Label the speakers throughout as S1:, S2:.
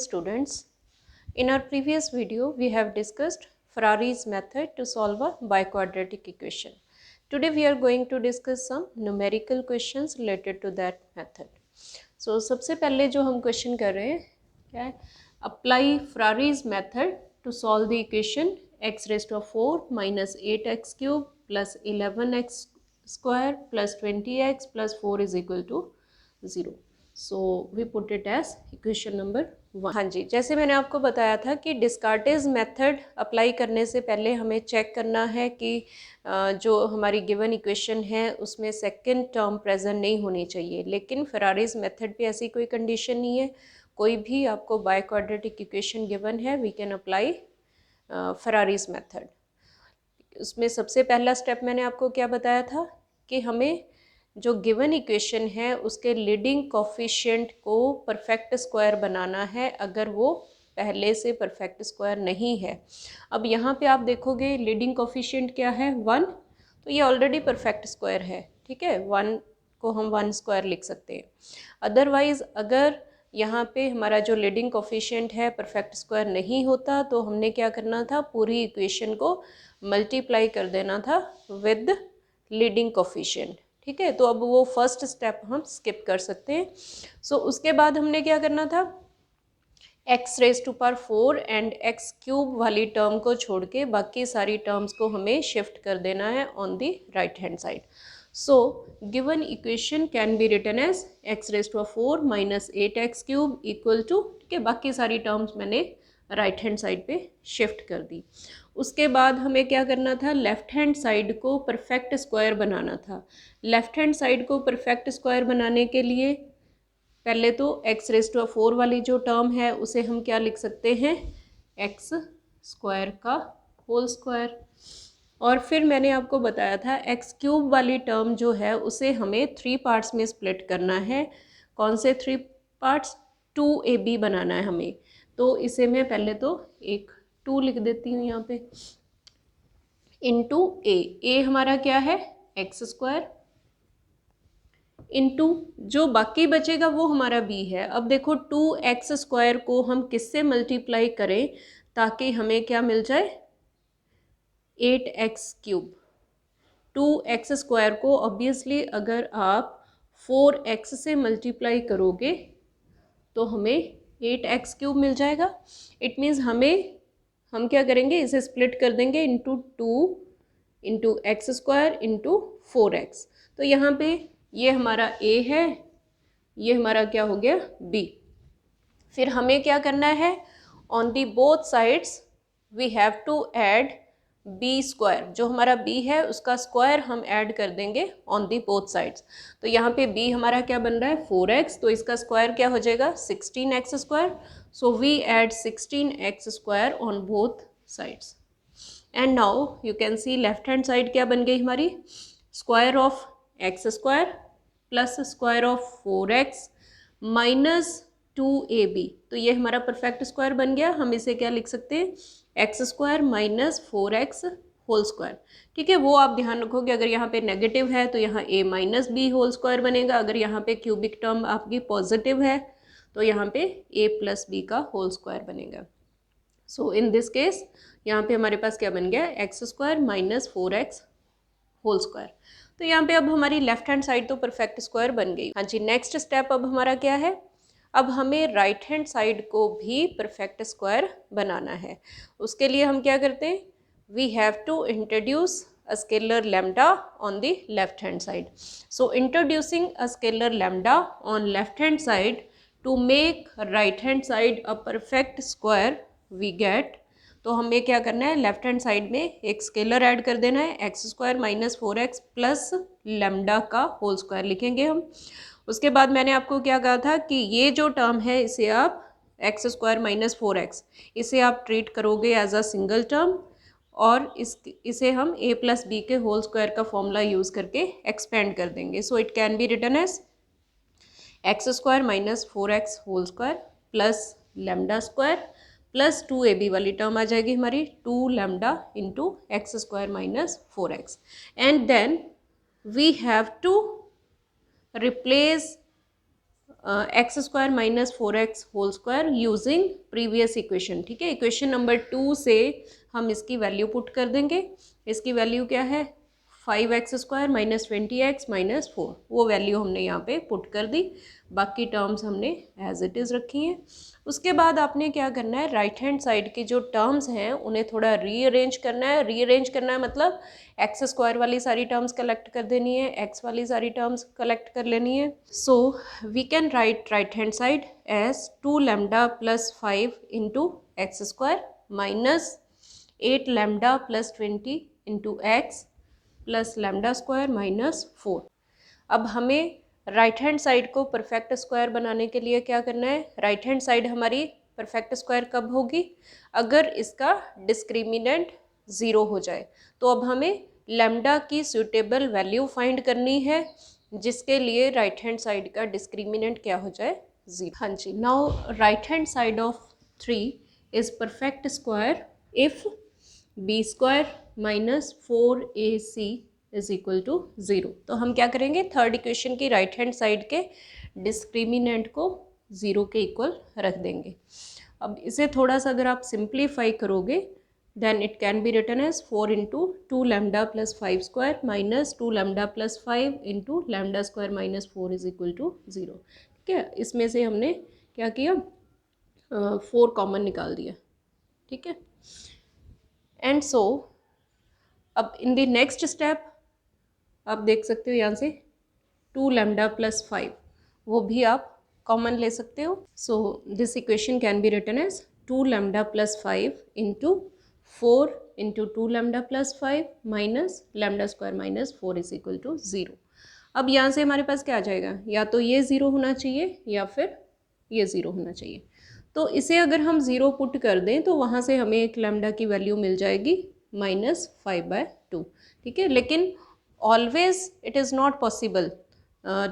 S1: students. In our previous video, we have discussed Ferrari's method to solve a biquadratic equation. Today we are going to discuss some numerical questions related to that method. So सबसे पहले जो हम question कर रहे हैं क्या है, apply Ferrari's method to solve the equation x raised to 4 minus 8x cube plus 11x square plus 20x plus 4 is equal to 0. So we put it as equation number 1. हाँ जी, जैसे मैंने आपको बताया था कि डिस्कार्टेज मेथड अप्लाई करने से पहले हमें चेक करना है कि जो हमारी गिवन इक्वेशन है उसमें सेकंड टर्म प्रेजेंट नहीं होनी चाहिए, लेकिन फेरारीज मेथड पे ऐसी कोई कंडीशन नहीं है. कोई भी आपको बाइक्वाड्रेटिक इक्वेशन गिवन है, we can apply Ferraris method. उसमें सबसे पहला स्टेप मैंने आपको क्या बताया था कि हमें जो गिवन इक्वेशन है उसके लीडिंग कोफिशिएंट को परफेक्ट स्क्वायर बनाना है अगर वो पहले से परफेक्ट स्क्वायर नहीं है. अब यहाँ पे आप देखोगे लीडिंग कोफिशिएंट क्या है, 1, तो ये ऑलरेडी परफेक्ट स्क्वायर है. ठीक है, 1 को हम 1 स्क्वायर लिख सकते हैं. अदरवाइज़ अगर यहाँ पे हमारा जो लीडिंग कोफिशिएंट है परफेक्ट स्क्वायर नहीं होता तो हमने क्या करना था, पूरी इक्वेशन को मल्टीप्लाई कर देना था विद लीडिंग कोफिशिएंट. ठीक है, तो अब वो फर्स्ट स्टेप हम स्किप कर सकते हैं. सो उसके बाद हमने क्या करना था, x raise to power 4 and x cube वाली टर्म को छोड़ के बाकी सारी टर्म्स को हमें शिफ्ट कर देना है on the right hand side. So given equation can be written as x raise to 4 minus 8x cube equal to, ठीक है, बाकी सारी टर्म्स मैंने राइट हैंड साइड पे शिफ्ट कर दी. उसके बाद हमें क्या करना था, लेफ़्ट हैंड साइड को परफेक्ट स्क्वायर बनाना था. लेफ़्ट हैंड साइड को परफेक्ट स्क्वायर बनाने के लिए पहले तो x रेज टू 4 वाली जो टर्म है उसे हम क्या लिख सकते हैं, x स्क्वायर का होल स्क्वायर. और फिर मैंने आपको बताया था x क्यूब वाली टर्म जो है उसे हमें 3 पार्ट्स में स्प्लिट करना है. कौन से 3 पार्ट्स, 2ab बनाना है हमें. तो इसे मैं पहले तो एक 2 लिख देती हूँ यहाँ पे, इंटू ए हमारा क्या है, एक्स स्क्वायर, इंटू जो बाकी बचेगा वो हमारा b है. अब देखो 2x स्क्वायर को हम किससे मल्टीप्लाई करें ताकि हमें क्या मिल जाए, 8x क्यूब. 2x स्क्वायर को ऑब्वियसली अगर आप 4x से मल्टीप्लाई करोगे तो हमें 8x क्यूब मिल जाएगा. इट मीन्स हम क्या करेंगे, इसे स्प्लिट कर देंगे into 2 into x square into 4x. तो यहाँ पे ये हमारा a है, ये हमारा क्या हो गया b. फिर हमें क्या करना है, on the both sides we have to add b square. जो हमारा b है उसका स्क्वायर हम ऐड कर देंगे ऑन दी बोथ साइड्स. तो यहाँ पे b हमारा क्या बन रहा है, 4x, तो इसका स्क्वायर क्या हो जाएगा, 16x square. So we add 16x square on both sides. And now you can see left hand side क्या बन गई हमारी, square of x square plus square of 4x minus 2ab. तो ये हमारा परफेक्ट स्क्वायर बन गया. हम इसे क्या लिख सकते हैं, x square minus 4x whole square. ठीक है, वो आप ध्यान रखोगे अगर यहाँ पे नेगेटिव है तो यहाँ a minus b whole square बनेगा. अगर यहाँ पे क्यूबिक टर्म आपकी पॉजिटिव है तो यहाँ पे a प्लस बी का होल स्क्वायर बनेगा. सो इन दिस केस यहाँ पे हमारे पास क्या बन गया, x square minus 4x whole square. तो यहाँ पे अब हमारी लेफ्ट हैंड साइड तो परफेक्ट स्क्वायर बन गई. हाँ जी, नेक्स्ट स्टेप अब हमारा क्या है, अब हमें राइट हैंड साइड को भी परफेक्ट स्क्वायर बनाना है. उसके लिए हम क्या करते हैं, we have to introduce a scalar lambda on the left hand side. So introducing a scalar lambda on left hand side to make right hand side a perfect square we get. तो हमें क्या करना है, left hand side में एक scalar add कर देना है, x square minus 4x plus lambda का होल स्क्वायर लिखेंगे हम. उसके बाद मैंने आपको क्या कहा था कि ये जो टर्म है इसे आप एक्स स्क्वायर माइनस 4x इसे आप ट्रीट करोगे एज अ सिंगल टर्म और इसे हम a प्लस बी के होल स्क्वायर का फॉर्मूला यूज़ करके एक्सपेंड कर देंगे. So it can be written as x square minus 4x whole square plus lambda square plus 2ab वाली टर्म आ जाएगी हमारी 2 lambda into x square minus 4x. And then we have to replace x square minus 4x whole square using previous equation. ठीक है, equation number 2 से हम इसकी value put कर देंगे। इसकी वैल्यू क्या है, 5x square minus 20x minus 4, वो वैल्यू हमने यहाँ पे पुट कर दी। बाकी टर्म्स हमने एज इट इज़ रखी हैं। उसके बाद आपने क्या करना है, राइट हैंड साइड की जो टर्म्स हैं उन्हें थोड़ा रीअरेंज करना है। रीअरेंज करना है मतलब एक्स स्क्वायर वाली सारी टर्म्स कलेक्ट कर देनी है, एक्स वाली सारी टर्म्स कलेक्ट कर लेनी है। So we can right hand side as 2 lambda plus 5 into x square minus 8 lambda plus 20 into x plus lambda square minus 4। अब हमें राइट हैंड साइड को परफेक्ट स्क्वायर बनाने के लिए क्या करना है, राइट हैंड साइड हमारी परफेक्ट स्क्वायर कब होगी, अगर इसका डिस्क्रिमिनेंट 0 हो जाए। तो अब हमें लैम्डा की सूटेबल वैल्यू फाइंड करनी है जिसके लिए राइट हैंड साइड का डिस्क्रिमिनेंट क्या हो जाए, 0। हाँ जी, now right hand side of 3 is perfect square if b square minus 4ac is equal to 0। तो हम क्या करेंगे, थर्ड इक्वेशन की राइट हैंड साइड के डिस्क्रिमिनेंट को 0 के इक्वल रख देंगे। अब इसे थोड़ा सा अगर आप सिंप्लीफाई करोगे then it can be written as 4 into 2 lambda plus 5 square minus 2 lambda plus 5 into lambda square minus 4 is equal to 0। ठीक है, इसमें से हमने क्या किया, 4 कॉमन निकाल दिया। ठीक है, एंड सो अब इन द नेक्स्ट स्टेप आप देख सकते हो यहाँ से 2 लैम्डा प्लस 5 वो भी आप कॉमन ले सकते हो। So this equation can be written as 2 lambda plus 5 into 4 into 2 lambda plus 5 minus lambda square minus 4 is equal to 0। अब यहाँ से हमारे पास क्या आ जाएगा, या तो ये 0 होना चाहिए या फिर ये 0 होना चाहिए। तो इसे अगर हम 0 पुट कर दें तो वहाँ से हमें एक लैम्डा की वैल्यू मिल जाएगी -5/2। ठीक है, लेकिन always it is not possible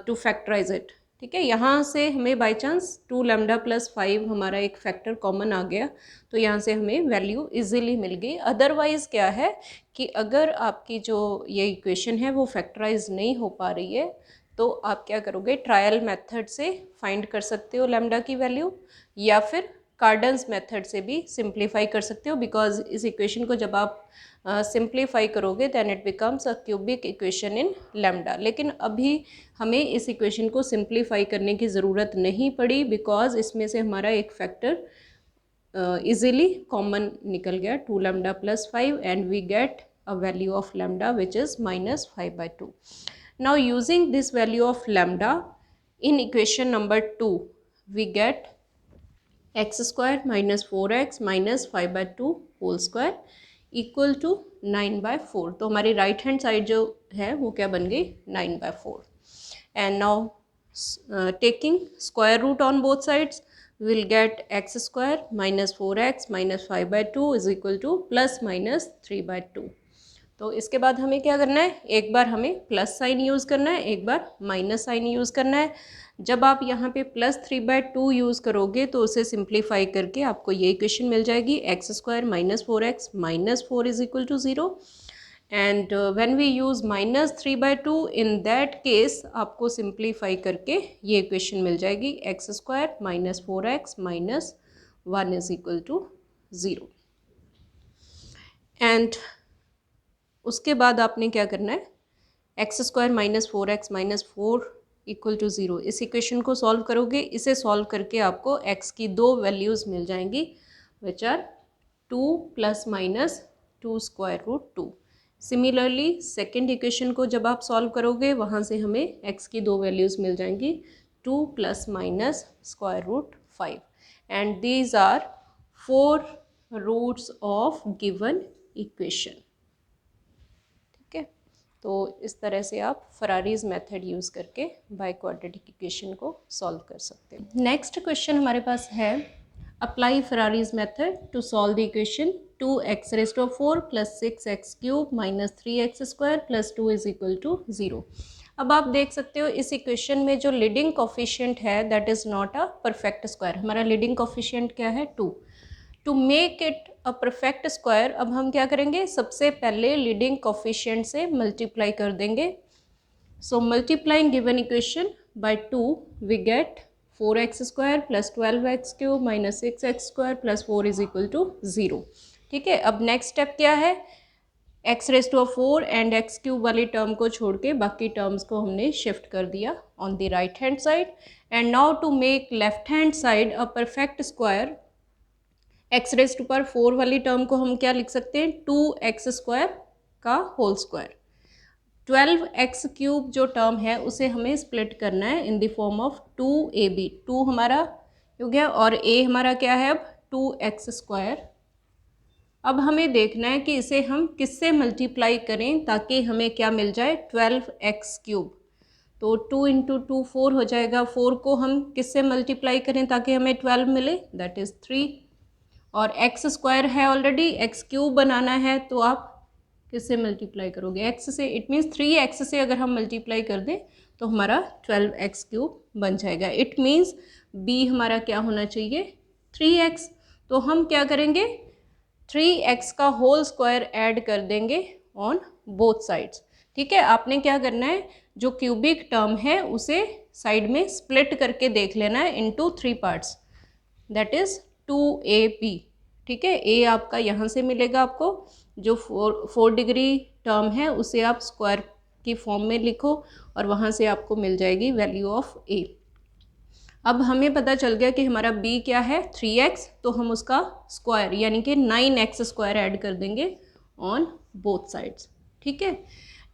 S1: to factorize it. ठीक है, यहाँ से हमें बाई चांस 2 लैम्डा प्लस 5 हमारा एक फैक्टर कॉमन आ गया तो यहाँ से हमें वैल्यू इजीली मिल गई। अदरवाइज़ क्या है कि अगर आपकी जो ये इक्वेशन है वो फैक्टराइज नहीं हो पा रही है तो आप क्या करोगे, ट्रायल मेथड से फाइंड कर सकते हो लैम्डा की वैल्यू, या फिर कार्डन्स मेथड से भी सिंप्लीफाई कर सकते हो। बिकॉज इस इक्वेशन को जब आप सिंप्लीफाई करोगे then it becomes a cubic equation in lambda. लेकिन अभी हमें इस इक्वेशन को सिंप्लीफाई करने की ज़रूरत नहीं पड़ी बिकॉज इसमें से हमारा एक फैक्टर इजीली कॉमन निकल गया, 2 lambda plus 5 and we get a value of lambda which is -5/2. Now using this value of lambda in equation number 2 we get x square minus 4x minus 5/2 whole square equal to 9/4। तो हमारी right hand side जो है वो क्या बन गई, 9/4। and now taking square root on both sides we'll get x square minus 4x minus 5/2 is equal to plus minus 3/2। तो इसके बाद हमें क्या करना है, एक बार हमें प्लस साइन यूज़ करना है, एक बार माइनस साइन यूज़ करना है। जब आप यहाँ पे +3/2 यूज़ करोगे तो उसे सिंप्लीफाई करके आपको ये इक्वेशन मिल जाएगी, x square minus 4x minus 4 is equal to 0। And when we use -3/2 in that case आपको सिंप्लीफाई करके ये इक्वेशन मिल जाएगी, x square minus 4x minus 1 is equal to 0। And उसके बाद आपने क्या करना है, x square minus 4x minus 4 equal to 0 इस इक्वेशन को सॉल्व करोगे। इसे सॉल्व करके आपको x की 2 वैल्यूज़ मिल जाएंगी which are 2 plus minus 2 square root 2। Similarly second equation को जब आप सॉल्व करोगे वहाँ से हमें x की 2 वैल्यूज़ मिल जाएंगी 2 plus minus square root 5 and these are 4 roots of given equation. तो इस तरह से आप फरारीज मेथड यूज़ करके बाई क्वाड्रेटिक इक्वेशन को सॉल्व कर सकते हैं। नेक्स्ट क्वेश्चन हमारे पास है, apply Ferrari's method to solve the equation 2x⁴ plus 6x³ minus 3x square plus 2 is equal to 0। अब आप देख सकते हो इस इक्वेशन में जो लीडिंग कोफिशिएंट है that is not a perfect square. हमारा लीडिंग कोफिशिएंट क्या है, 2। To make it a perfect square अब हम क्या करेंगे, सबसे पहले लीडिंग कोफिशिएंट से मल्टीप्लाई कर देंगे। So multiplying given equation by 2 we get 4x² plus 12x³ minus 6x² plus 4 is equal to 0। ठीक है, अब नेक्स्ट स्टेप क्या है, x⁴ एंड x³ वाली टर्म को छोड़ के बाकी टर्म्स को हमने शिफ्ट कर दिया on the right hand side. And now to make left hand side a perfect square, x⁴ वाली टर्म को हम क्या लिख सकते हैं, 2x² का होल स्क्वायर। 12x³ जो टर्म है उसे हमें स्प्लिट करना है in the form of 2ab, 2 हमारा हो गया और a हमारा क्या है अब 2x²। अब हमें देखना है कि इसे हम किससे मल्टीप्लाई करें ताकि हमें क्या मिल जाए, 12x³। तो 2 × 2 4 हो जाएगा, 4 को हम किससे मल्टीप्लाई करें ताकि हमें 12 मिले, दैट इज़ 3। और x² है ऑलरेडी, x³ बनाना है तो आप किससे मल्टीप्लाई करोगे, x से, इट मीन्स 3x से अगर हम मल्टीप्लाई कर दें तो हमारा 12x³ बन जाएगा। इट मीन्स b हमारा क्या होना चाहिए, 3x। तो हम क्या करेंगे, 3x का होल स्क्वायर ऐड कर देंगे ऑन बोथ साइड्स। ठीक है, आपने क्या करना है, जो क्यूबिक टर्म है उसे साइड में स्प्लिट करके देख लेना है into 3 parts, that is 2ab। ठीक है, a आपका यहाँ से मिलेगा, आपको जो 4 डिग्री टर्म है उसे आप स्क्वायर की फॉर्म में लिखो और वहाँ से आपको मिल जाएगी वैल्यू ऑफ a। अब हमें पता चल गया कि हमारा b क्या है, 3x, तो हम उसका स्क्वायर यानी कि 9x² ऐड कर देंगे ऑन बोथ साइड्स। ठीक है,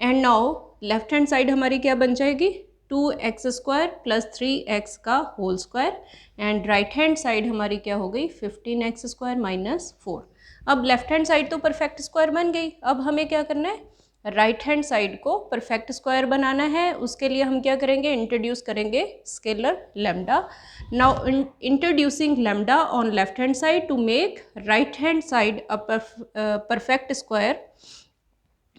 S1: and now left hand side हमारी क्या बन जाएगी, 2x² प्लस 3x का whole square, and right hand side हमारी क्या हो गई, 15x² माइनस 4। अब लेफ्ट हैंड साइड तो परफेक्ट स्क्वायर बन गई, अब हमें क्या करना है, राइट हैंड साइड को परफेक्ट स्क्वायर बनाना है। उसके लिए हम क्या करेंगे, इंट्रोड्यूस करेंगे scalar lambda. Now introducing lambda on left hand side to make right hand side a perfect square,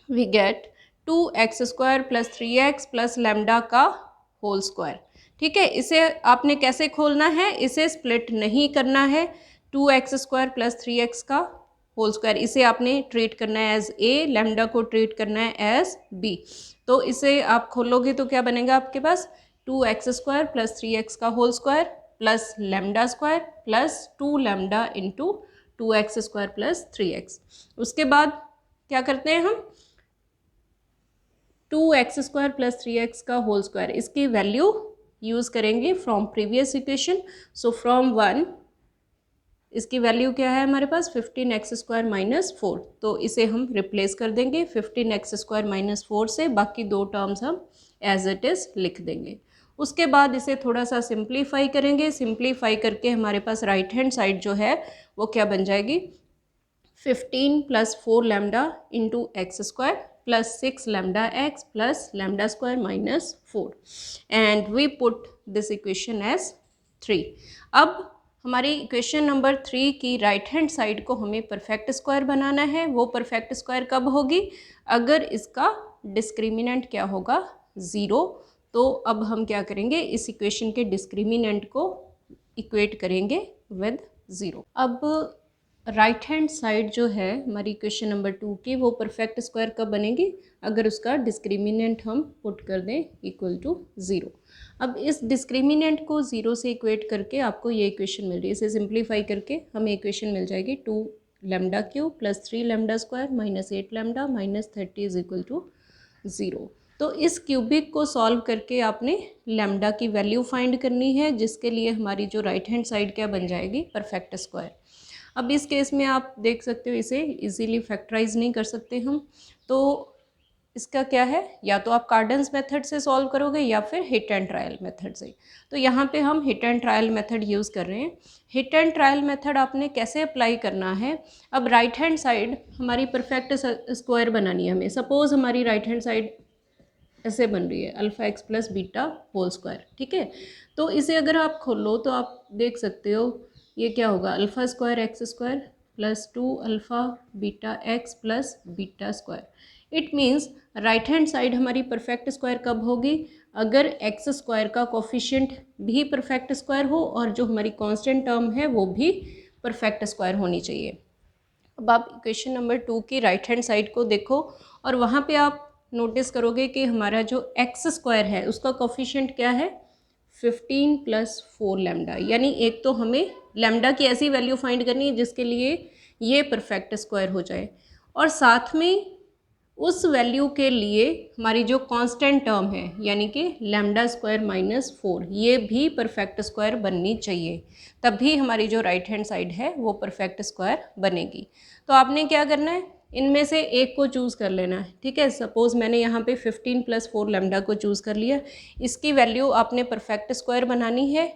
S1: we get 2x² plus 3x plus lambda का होल स्क्वायर। ठीक है, इसे आपने कैसे खोलना है, इसे स्प्लिट नहीं करना है, 2x² प्लस 3x का होल स्क्वायर इसे आपने ट्रीट करना है एज a, लैम्डा को ट्रीट करना है एज b। तो इसे आप खोलोगे तो क्या बनेगा आपके पास, 2x² प्लस 3x का whole square plus lambda square plus 2 lambda into 2x² plus 3x। उसके बाद क्या करते हैं हम, 2x² प्लस 3x का होल स्क्वायर, इसकी वैल्यू यूज़ करेंगे from previous equation. So from 1 इसकी वैल्यू क्या है हमारे पास, 15x² माइनस 4, तो इसे हम रिप्लेस कर देंगे 15x² माइनस 4 से, बाकी दो टर्म्स हम एज इट इज़ लिख देंगे। उसके बाद इसे थोड़ा सा सिंप्लीफाई करेंगे, सिंप्लीफाई करके हमारे पास राइट हैंड साइड जो है वो क्या बन जाएगी, 15 plus 4 lambda into x² plus 6 lambda x plus lambda square minus 4, and we put this equation as 3। अब हमारी इक्वेशन नंबर 3 की राइट हैंड साइड को हमें परफेक्ट स्क्वायर बनाना है। वो परफेक्ट स्क्वायर कब होगी, अगर इसका डिस्क्रिमिनेंट क्या होगा, 0। तो अब हम क्या करेंगे, इस इक्वेशन के डिस्क्रिमिनेंट को इक्वेट करेंगे विद 0। अब राइट हैंड साइड जो है हमारी इक्वेशन नंबर 2 की, वो परफेक्ट स्क्वायर कब बनेगी, अगर उसका डिस्क्रिमिनेंट हम पुट कर दें इक्वल टू 0। अब इस डिस्क्रिमिनेंट को 0 से इक्वेट करके आपको ये इक्वेशन मिल रही है, इसे सिंप्लीफाई करके हमें इक्वेशन मिल जाएगी 2 lambda cube plus 3 lambda square minus 8 lambda minus 30 is equal to 0। तो इस क्यूबिक को सॉल्व करके आपने लैम्डा की वैल्यू फाइंड करनी है, जिसके लिए हमारी जो राइट हैंड साइड क्या बन जाएगी, परफेक्ट स्क्वायर। अब इस केस में आप देख सकते हो इसे इजीली फैक्टराइज नहीं कर सकते हम, तो इसका क्या है, या तो आप कार्डन्स मेथड से सॉल्व करोगे या फिर हिट एंड ट्रायल मेथड से। तो यहाँ पे हम hit and trial method use कर रहे हैं। हिट एंड ट्रायल मेथड आपने कैसे अप्लाई करना है, अब राइट हैंड साइड हमारी परफेक्ट स्क्वायर बनानी है हमें। सपोज हमारी राइट हैंड साइड ऐसे बन रही है, alpha x plus beta whole square. ठीक है, तो इसे अगर आप खोलो तो आप देख सकते हो ये क्या होगा, alpha square x² plus 2 alpha beta x plus beta square. It means right hand side हमारी परफेक्ट स्क्वायर कब होगी, अगर x² का कोफिशिएंट भी परफेक्ट स्क्वायर हो और जो हमारी कांस्टेंट टर्म है वो भी परफेक्ट स्क्वायर होनी चाहिए। अब आप इक्वेशन नंबर 2 की राइट हैंड साइड को देखो और वहाँ पे आप नोटिस करोगे कि हमारा जो x² है उसका कोफिशिएंट क्या है, 15 प्लस 4 लैम्डा, यानी एक तो हमें लैम्डा की ऐसी वैल्यू फाइंड करनी है जिसके लिए ये परफेक्ट स्क्वायर हो जाए, और साथ में उस वैल्यू के लिए हमारी जो कांस्टेंट टर्म है यानी कि लैम्डा स्क्वायर माइनस 4 ये भी परफेक्ट स्क्वायर बननी चाहिए, तभी हमारी जो राइट हैंड साइड है वो परफेक्ट स्क्वायर बनेगी। तो आपने क्या करना है, इनमें से एक को चूज़ कर लेना है। ठीक है, सपोज़ मैंने यहाँ पे 15 प्लस 4 लैम्डा को चूज़ कर लिया, इसकी वैल्यू आपने परफेक्ट स्क्वायर बनानी है,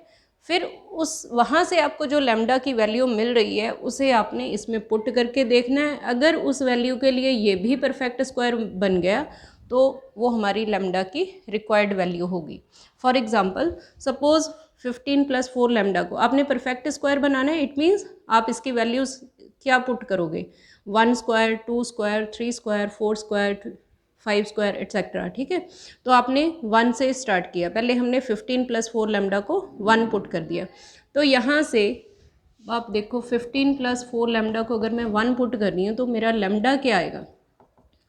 S1: फिर उस वहाँ से आपको जो लैम्डा की वैल्यू मिल रही है उसे आपने इसमें पुट करके देखना है। अगर उस वैल्यू के लिए ये भी परफेक्ट स्क्वायर बन गया तो वो हमारी लैम्डा की रिक्वायर्ड वैल्यू होगी। For example suppose 15 plus 4 lambda को आपने परफेक्ट स्क्वायर बनाना है, इट मीन्स आप इसकी वैल्यूज़ क्या पुट करोगे, 1 square, 2 square, 3 square, 4 square, 5 square etcetera. ठीक है, तो आपने 1 से स्टार्ट किया, पहले हमने 15 प्लस 4 लैम्डा को 1 पुट कर दिया। तो यहाँ से आप देखो 15 प्लस 4 लैम्डा को अगर मैं 1 पुट कर रही हूँ तो मेरा लैम्डा क्या आएगा,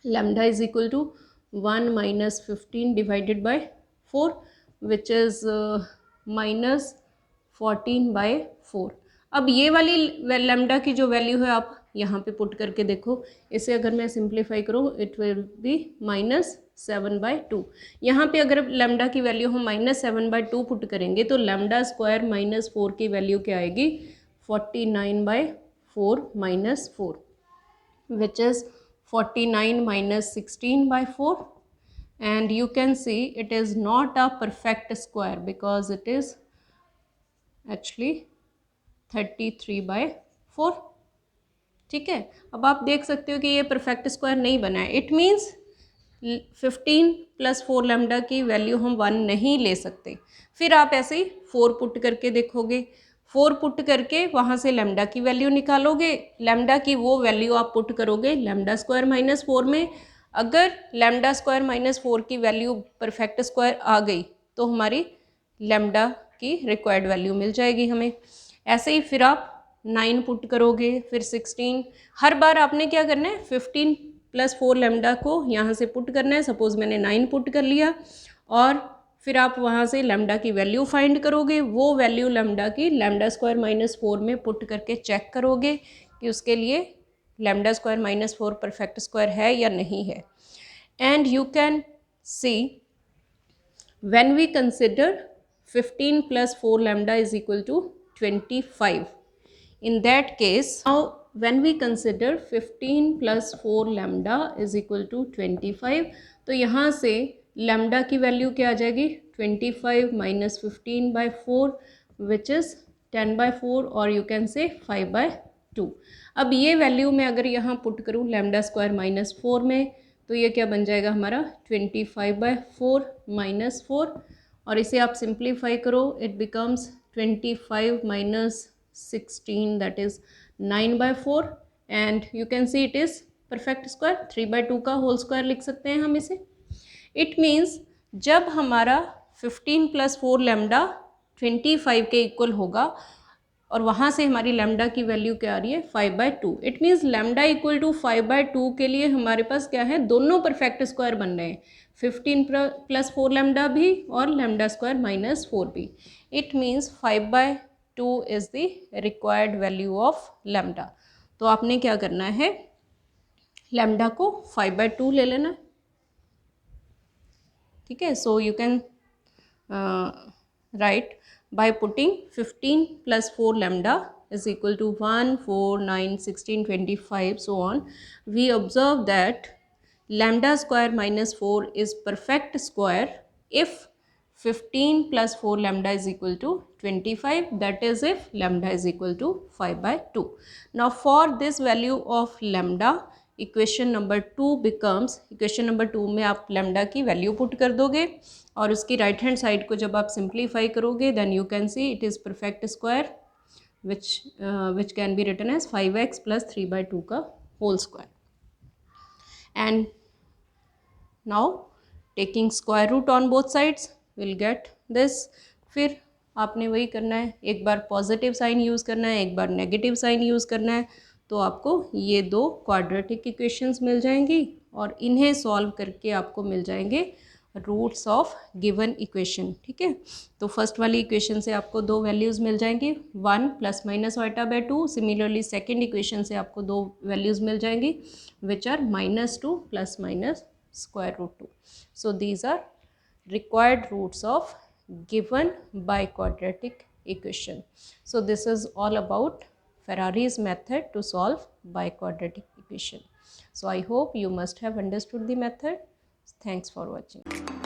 S1: lambda is equal to 1 minus 15 divided by 4 which is minus 14 by 4। अब ये वाली लैम्डा की जो वैल्यू है आप यहाँ पे पुट करके देखो, इसे अगर मैं सिंप्लीफाई करूँ इट विल बी माइनस 7/2। यहाँ पे अगर लैम्डा की वैल्यू हम माइनस 7/2 पुट करेंगे तो लैम्डा स्क्वायर माइनस 4 की वैल्यू क्या आएगी, 49/4 minus 4 which is 49 minus 16/4, and you can see it is not a perfect square because it is actually 33/4। ठीक है, अब आप देख सकते हो कि ये परफेक्ट स्क्वायर नहीं बना है, इट मीन्स 15 प्लस 4 लैम्डा की वैल्यू हम 1 नहीं ले सकते। फिर आप ऐसे ही 4 पुट करके देखोगे, 4 पुट करके वहाँ से लैम्डा की वैल्यू निकालोगे, लैम्डा की वो वैल्यू आप पुट करोगे लैम्डा स्क्वायर माइनस 4 में। अगर लैम्डा स्क्वायर माइनस 4 की वैल्यू परफेक्ट स्क्वायर आ गई तो हमारी लैम्डा की रिक्वायर्ड वैल्यू मिल जाएगी हमें। ऐसे ही फिर आप 9 पुट करोगे, फिर 16, हर बार आपने क्या करना है 15 प्लस 4 लैम्डा को यहाँ से पुट करना है। सपोज़ मैंने 9 पुट कर लिया और फिर आप वहाँ से लैम्डा की वैल्यू फाइंड करोगे, वो वैल्यू लैम्डा की लैम्डा स्क्वायर माइनस 4 में पुट करके चेक करोगे कि उसके लिए lambda square minus 4 perfect square है या नहीं है। And you can see when we consider 15 plus 4 lambda is equal to 25, in that case now when we consider 15 plus 4 lambda is equal to 25, तो यहाँ से लैम्डा की वैल्यू क्या आ जाएगी, 25 माइनस 15/4 विच इज़ 10/4 और यू कैन से 5/2। अब ये value मैं अगर यहाँ पुट करूँ लैम्डा स्क्वायर माइनस 4 में तो ये क्या बन जाएगा हमारा 25/4 माइनस 4, और इसे आप सिंप्लीफाई करो it becomes 25 minus 16 that is 9/4 and you can see it is perfect square, 3/2 का होल स्क्वायर लिख सकते हैं हम इसे। इट मीन्स जब हमारा 15 प्लस 4 लैम्डा 25 के इक्वल होगा और वहाँ से हमारी लैम्डा की वैल्यू क्या आ रही है 5/2, it means lambda equal to 5/2 के लिए हमारे पास क्या है, दोनों परफेक्ट स्क्वायर बन रहे हैं, 15 प्लस 4 लैम्डा भी और लैम्डा स्क्वायर माइनस 4 भी। It means 5/2 is the required value of lambda. तो आपने क्या करना है, लैम्डा को 5/2 ले लेना। ठीक है, so you can write by putting 15 plus 4 lambda is equal to 1, 4, 9, 16, 25 so on, we observe that lambda square minus 4 is perfect square if 15 plus 4 lambda is equal to 25, that is if lambda is equal to 5/2. Now for this value of lambda equation number 2 becomes, equation number 2 में आप lambda की value put कर दोगे और उसकी right hand side को जब आप सिंप्लीफाई करोगे then you can see it is perfect square which can be written as 5x plus 3/2 का whole square. And now taking square root on both sides will get this. फिर आपने वही करना है, एक बार पॉजिटिव साइन यूज़ करना है, एक बार नेगेटिव साइन यूज़ करना है, तो आपको ये दो क्वाड्रेटिक इक्वेशंस मिल जाएंगी और इन्हें सॉल्व करके आपको मिल जाएंगे रूट्स ऑफ गिवन इक्वेशन। ठीक है, तो फर्स्ट वाली इक्वेशन से आपको दो वैल्यूज़ मिल जाएंगी, 1 प्लस माइनस वाइटा बाय 2। सिमिलरली सेकेंड इक्वेशन से आपको दो वैल्यूज़ मिल जाएंगी which are -2 plus minus square root 2। So these are required roots of given biquadratic equation. So this is all about Ferrari's method to solve biquadratic equation. So I hope you must have understood the method. Thanks for watching.